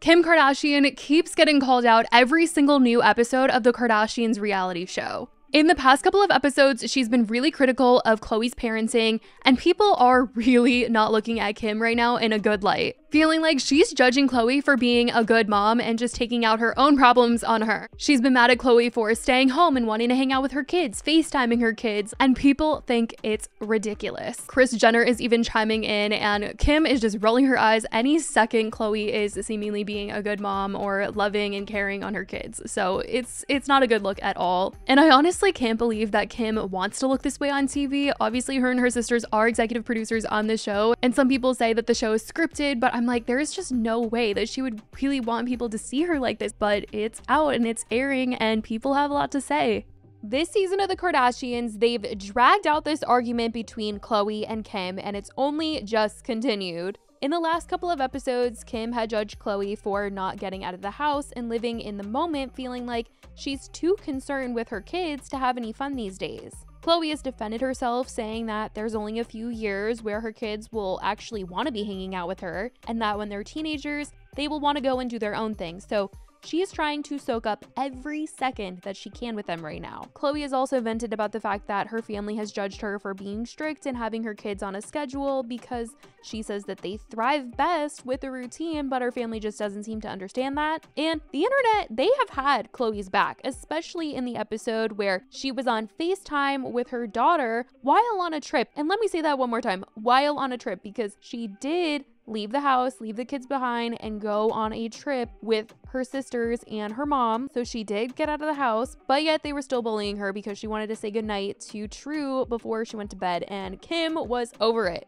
Kim Kardashian keeps getting called out every single new episode of the Kardashians reality show. In the past couple of episodes, she's been really critical of Khloe's parenting, and people are really not looking at Kim right now in a good light, feeling like she's judging Khloe for being a good mom and just taking out her own problems on her. She's been mad at Khloe for staying home and wanting to hang out with her kids, FaceTiming her kids, and people think it's ridiculous. Kris Jenner is even chiming in, and Kim is just rolling her eyes any second Khloe is seemingly being a good mom or loving and caring on her kids. So it's not a good look at all. And I honestly can't believe that Kim wants to look this way on TV. Obviously, her and her sisters are executive producers on the show, and some people say that the show is scripted, but I'm like, there is just no way that she would really want people to see her like this. But it's out and it's airing, and people have a lot to say. This season of the Kardashians, they've dragged out this argument between Khloe and Kim, and it's only just continued. In the last couple of episodes, Kim had judged Khloe for not getting out of the house and living in the moment, feeling like she's too concerned with her kids to have any fun these days. Khloe has defended herself, saying that there's only a few years where her kids will actually want to be hanging out with her, and that when they're teenagers, they will want to go and do their own thing. So she is trying to soak up every second that she can with them right now. Khloe has also vented about the fact that her family has judged her for being strict and having her kids on a schedule because she says that they thrive best with a routine, but her family just doesn't seem to understand that. And the internet, they have had Khloe's back, especially in the episode where she was on FaceTime with her daughter while on a trip. And let me say that one more time, while on a trip, because she did leave the house, leave the kids behind, and go on a trip with her sisters and her mom. So she did get out of the house, but yet they were still bullying her because she wanted to say goodnight to True before she went to bed, and Kim was over it.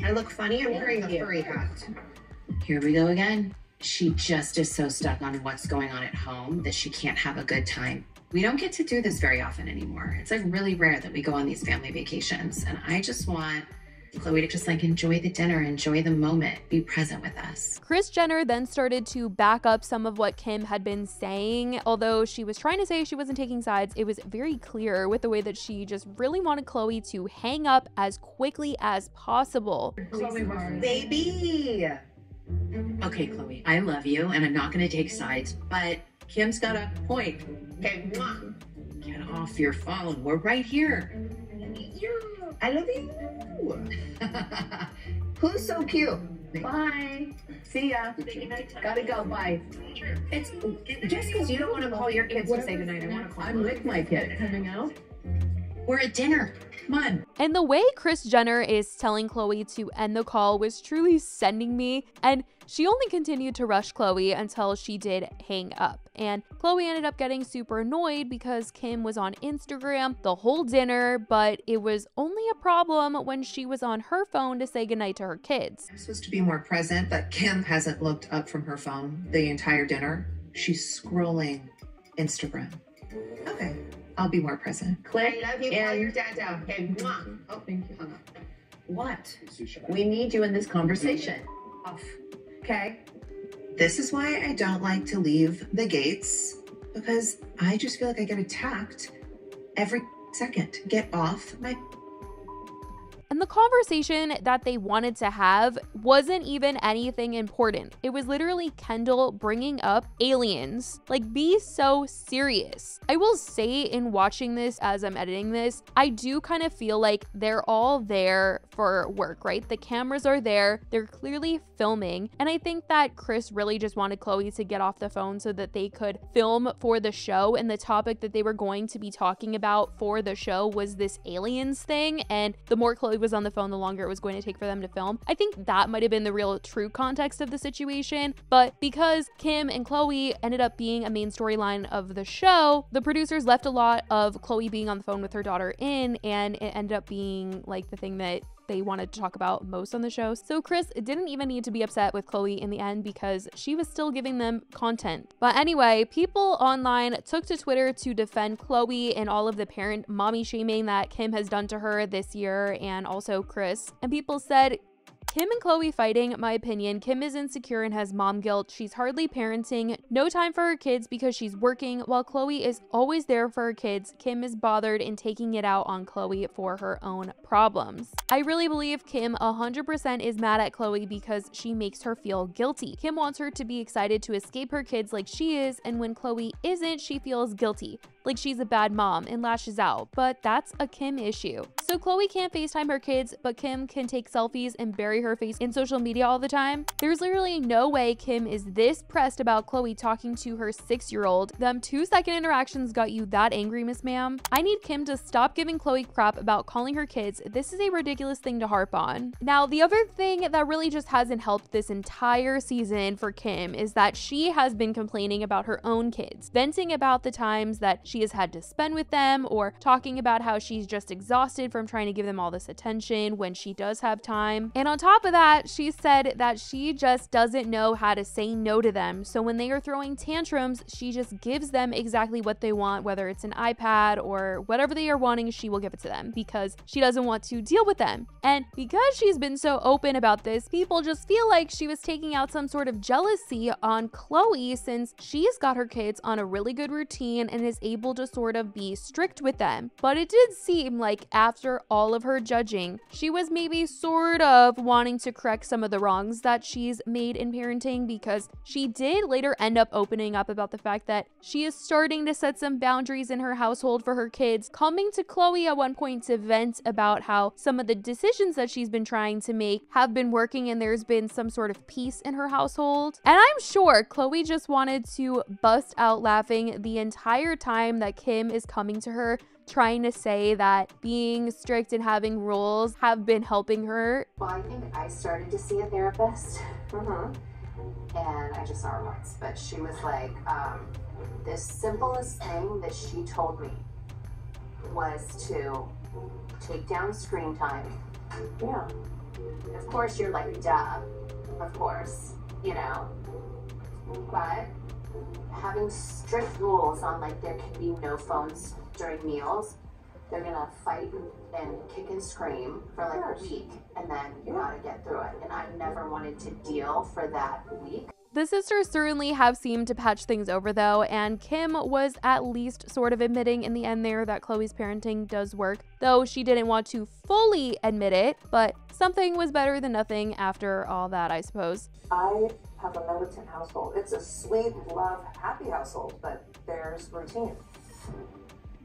I look funny? I'm wearing a furry hat. Here we go again. She just is so stuck on what's going on at home that she can't have a good time. We don't get to do this very often anymore. It's like really rare that we go on these family vacations, and I just want Khloe to just like enjoy the dinner, enjoy the moment, be present with us. Kris Jenner then started to back up some of what Kim had been saying. Although she was trying to say she wasn't taking sides, it was very clear with the way that she just really wanted Khloe to hang up as quickly as possible. Baby! Okay, Khloe, I love you and I'm not gonna take sides, but Kim's got a point. Okay, mwah. Get off your phone, we're right here. I love you. Who's so cute? Bye. See ya. Gotta go. Bye. It's just because you don't want to call your kids to say goodnight. I want to call. I'm with my kid. Coming out. We're at dinner. Come on. And the way Kris Jenner is telling Khloe to end the call was truly sending me, and she only continued to rush Khloe until she did hang up. And Khloe ended up getting super annoyed because Kim was on Instagram the whole dinner, but it was only a problem when she was on her phone to say goodnight to her kids. I'm supposed to be more present, but Kim hasn't looked up from her phone the entire dinner. She's scrolling Instagram. Okay, I'll be more present. Click. I love you. Call your dad down. Okay, mwah. Oh, thank you. Hung up. What? We need you in this conversation. Off. Okay. This is why I don't like to leave the gates, because I just feel like I get attacked every second. Get off my... And the conversation that they wanted to have wasn't even anything important. It was literally Kendall bringing up aliens. Like, be so serious. I will say, in watching this as I'm editing this, I do kind of feel like they're all there for work, right? The cameras are there. They're clearly filming. And I think that Kris really just wanted Khloe to get off the phone so that they could film for the show. And the topic that they were going to be talking about for the show was this aliens thing. And the more Khloe was on the phone, the longer it was going to take for them to film. I think that might have been the real true context of the situation, but because Kim and Khloe ended up being a main storyline of the show, the producers left a lot of Khloe being on the phone with her daughter in, and it ended up being like the thing that they wanted to talk about most on the show. So Kris didn't even need to be upset with Khloe in the end because she was still giving them content. But anyway, people online took to Twitter to defend Khloe and all of the parent mommy shaming that Kim has done to her this year, and also Kris. And people said, Kim and Khloe fighting, my opinion. Kim is insecure and has mom guilt. She's hardly parenting, no time for her kids because she's working, while Khloe is always there for her kids. Kim is bothered and taking it out on Khloe for her own problems. I really believe Kim 100% is mad at Khloe because she makes her feel guilty. Kim wants her to be excited to escape her kids like she is, and when Khloe isn't, she feels guilty, like she's a bad mom, and lashes out. But that's a Kim issue. So Khloe can't FaceTime her kids, but Kim can take selfies and bury her face in social media all the time. There's literally no way Kim is this pressed about Khloe talking to her 6-year-old. Them 2-second interactions got you that angry, Miss Ma'am? I need Kim to stop giving Khloe crap about calling her kids. This is a ridiculous thing to harp on. Now, the other thing that really just hasn't helped this entire season for Kim is that she has been complaining about her own kids, venting about the times that she has had to spend with them, or talking about how she's just exhausted from trying to give them all this attention when she does have time. And on top of that, she said that she just doesn't know how to say no to them. So when they are throwing tantrums, she just gives them exactly what they want, whether it's an iPad or whatever they are wanting, she will give it to them because she doesn't want to deal with them. And because she's been so open about this, people just feel like she was taking out some sort of jealousy on Khloe since she's got her kids on a really good routine and is able to sort of be strict with them. But it did seem like after all of her judging, she was maybe sort of wanting to correct some of the wrongs that she's made in parenting, because she did later end up opening up about the fact that she is starting to set some boundaries in her household for her kids, coming to Khloe at one point to vent about how some of the decisions that she's been trying to make have been working and there's been some sort of peace in her household. And I'm sure Khloe just wanted to bust out laughing the entire time that Kim is coming to her trying to say that being strict and having rules have been helping her. Well, I think I started to see a therapist. And I just saw her once, but she was like, the simplest thing that she told me was to take down screen time. Yeah. Of course, you're like, duh. Of course, you know. But having strict rules on, like, there can be no phones during meals. They're gonna fight and kick and scream for like a week, and then you gotta get through it. And I never wanted to deal for that week. The sisters certainly have seemed to patch things over though, and Kim was at least sort of admitting in the end there that Khloe's parenting does work, though she didn't want to fully admit it, but something was better than nothing after all that, I suppose. I have a militant household. It's a sweet, love, happy household, but there's routine.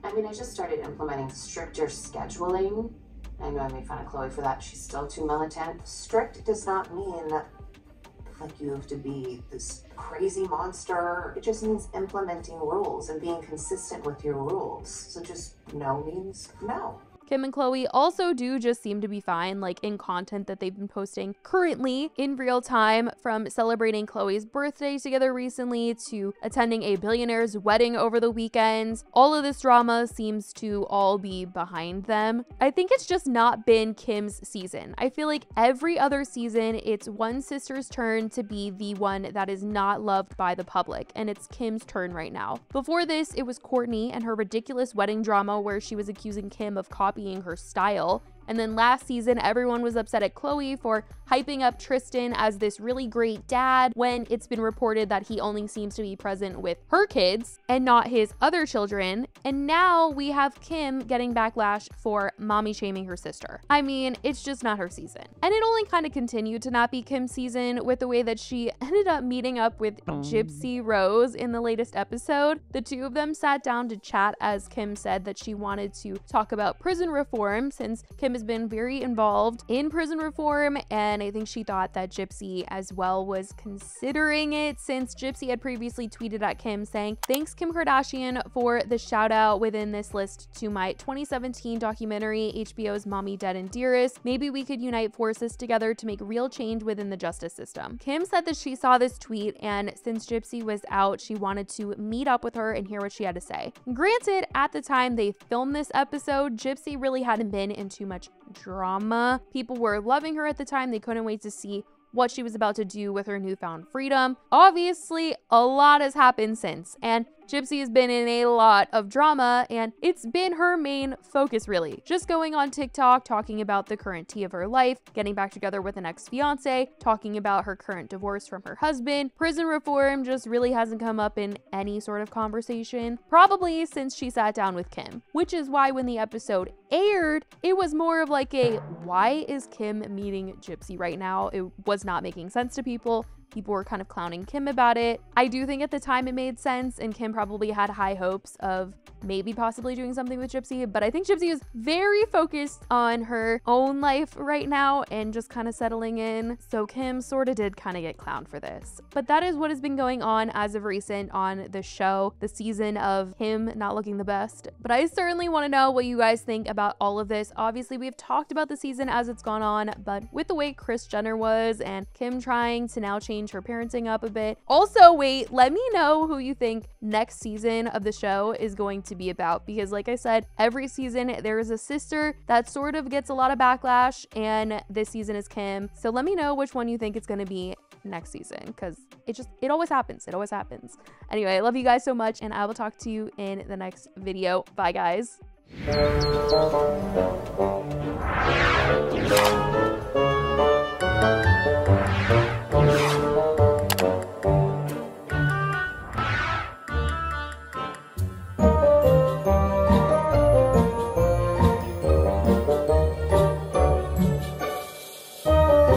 I mean, I just started implementing stricter scheduling. I know I made fun of Khloe for that. She's still too militant. Strict does not mean like you have to be this crazy monster. It just means implementing rules and being consistent with your rules. So just no means no. Kim and Khloe also do just seem to be fine, like in content that they've been posting currently in real time, from celebrating Khloe's birthday together recently to attending a billionaire's wedding over the weekend. All of this drama seems to all be behind them. I think it's just not been Kim's season. I feel like every other season, it's one sister's turn to be the one that is not loved by the public, and it's Kim's turn right now. Before this, it was Kourtney and her ridiculous wedding drama where she was accusing Kim of copying her style. And then last season, everyone was upset at Khloe for hyping up Tristan as this really great dad when it's been reported that he only seems to be present with her kids and not his other children. And now we have Kim getting backlash for mommy shaming her sister. I mean, it's just not her season. And it only kind of continued to not be Kim's season with the way that she ended up meeting up with Gypsy Rose in the latest episode. The two of them sat down to chat as Kim said that she wanted to talk about prison reform, since Kim has been very involved in prison reform, and I think she thought that Gypsy as well was considering it, since Gypsy had previously tweeted at Kim saying, "Thanks Kim Kardashian for the shout out within this list to my 2017 documentary, HBO's Mommy Dead and Dearest. Maybe we could unite forces together to make real change within the justice system." Kim said that she saw this tweet, and since Gypsy was out, she wanted to meet up with her and hear what she had to say. Granted, at the time they filmed this episode, Gypsy really hadn't been in too much drama. People were loving her at the time. They couldn't wait to see what she was about to do with her newfound freedom. Obviously, a lot has happened since, and Gypsy has been in a lot of drama, and it's been her main focus, really. Just going on TikTok, talking about the current tea of her life, getting back together with an ex-fiance, talking about her current divorce from her husband. Prison reform just really hasn't come up in any sort of conversation, probably since she sat down with Kim, which is why when the episode aired, it was more of like a, why is Kim meeting Gypsy right now? It was not making sense to people. People were kind of clowning Kim about it. I do think at the time it made sense, and Kim probably had high hopes of maybe possibly doing something with Gypsy, but I think Gypsy is very focused on her own life right now and just kind of settling in. So Kim sort of did kind of get clowned for this. But that is what has been going on as of recent on the show, the season of him not looking the best. But I certainly want to know what you guys think about all of this. Obviously, we've talked about the season as it's gone on, but with the way Kris Jenner was and Kim trying to now change her parenting up a bit. Also, wait, let me know who you think next season of the show is going to be about, because like I said, every season there is a sister that sort of gets a lot of backlash, and this season is Kim. So let me know which one you think it's going to be next season, because it always happens. It always happens. Anyway, I love you guys so much, and I will talk to you in the next video. Bye, guys.